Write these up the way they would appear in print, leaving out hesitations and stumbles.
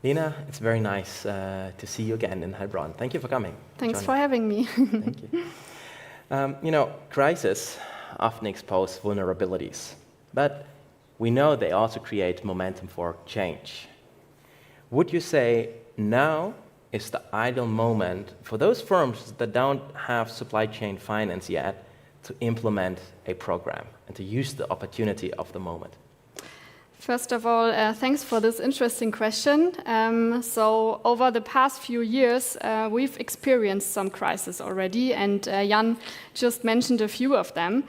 Lena, it's very nice to see you again in Heilbronn. Thank you for coming. Thanks for having me. Thank you. Crises often expose vulnerabilities, but we know they also create momentum for change. Would you say now is the ideal moment for those firms that don't have supply chain finance yet to implement a program and to use the opportunity of the moment? First of all, thanks for this interesting question. So over the past few years, we've experienced some crises already, and Jan just mentioned a few of them.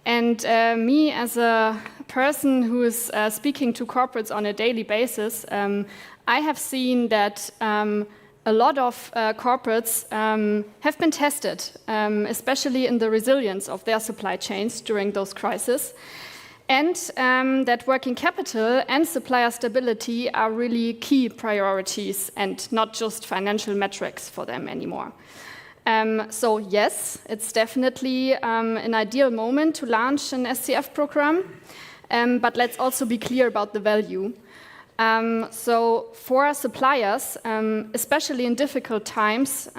And me, as a person who is speaking to corporates on a daily basis, I have seen that a lot of corporates have been tested, especially in the resilience of their supply chains during those crises. And that working capital and supplier stability are really key priorities and not just financial metrics for them anymore. So yes, it's definitely an ideal moment to launch an SCF program, but let's also be clear about the value. So for suppliers, especially in difficult times,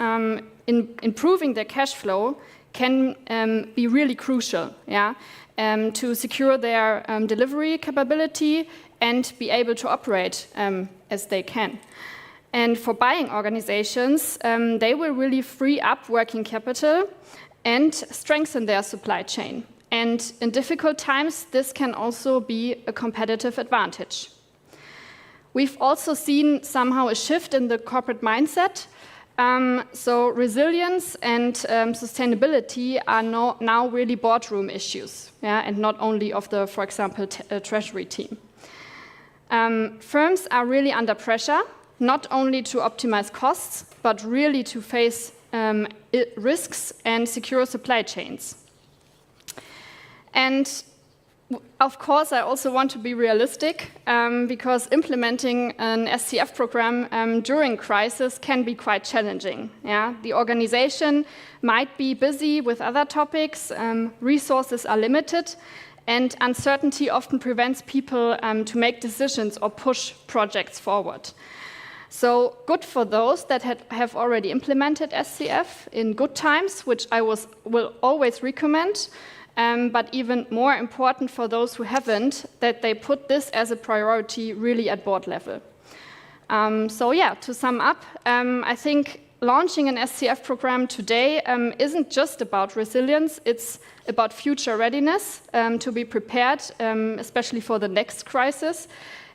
improving their cash flow can be really crucial, to secure their delivery capability and be able to operate as they can. And for buying organizations, they will really free up working capital and strengthen their supply chain. And in difficult times, this can also be a competitive advantage. We've also seen somehow a shift in the corporate mindset. So resilience and sustainability are now really boardroom issues, and not only of the, for example, treasury team. Firms are really under pressure, not only to optimize costs, but really to face risks and secure supply chains. And of course, I also want to be realistic because implementing an SCF program during crisis can be quite challenging. The organization might be busy with other topics, resources are limited, and uncertainty often prevents people to make decisions or push projects forward. So good for those that have already implemented SCF in good times, which I will always recommend. But even more important for those who haven't, that they put this as a priority really at board level. To sum up, I think launching an SCF program today isn't just about resilience, it's about future readiness to be prepared, especially for the next crisis.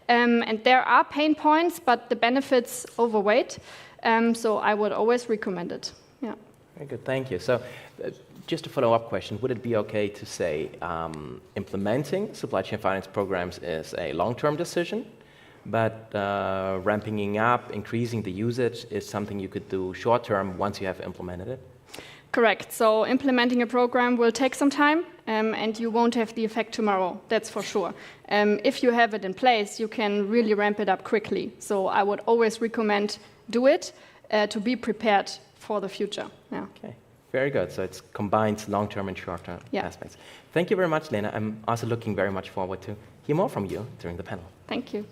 And there are pain points, but the benefits overweight. So I would always recommend it. Yeah. Very good, thank you. So, just a follow-up question, would it be okay to say implementing supply chain finance programs is a long-term decision, but ramping up, increasing the usage is something you could do short-term once you have implemented it? Correct. So implementing a program will take some time, and you won't have the effect tomorrow, that's for sure. If you have it in place, you can really ramp it up quickly. So I would always recommend do it to be prepared for the future. Yeah. Okay. Very good. So it's combines long-term and short-term aspects. Thank you very much, Lena. I'm also looking very much forward to hear more from you during the panel. Thank you.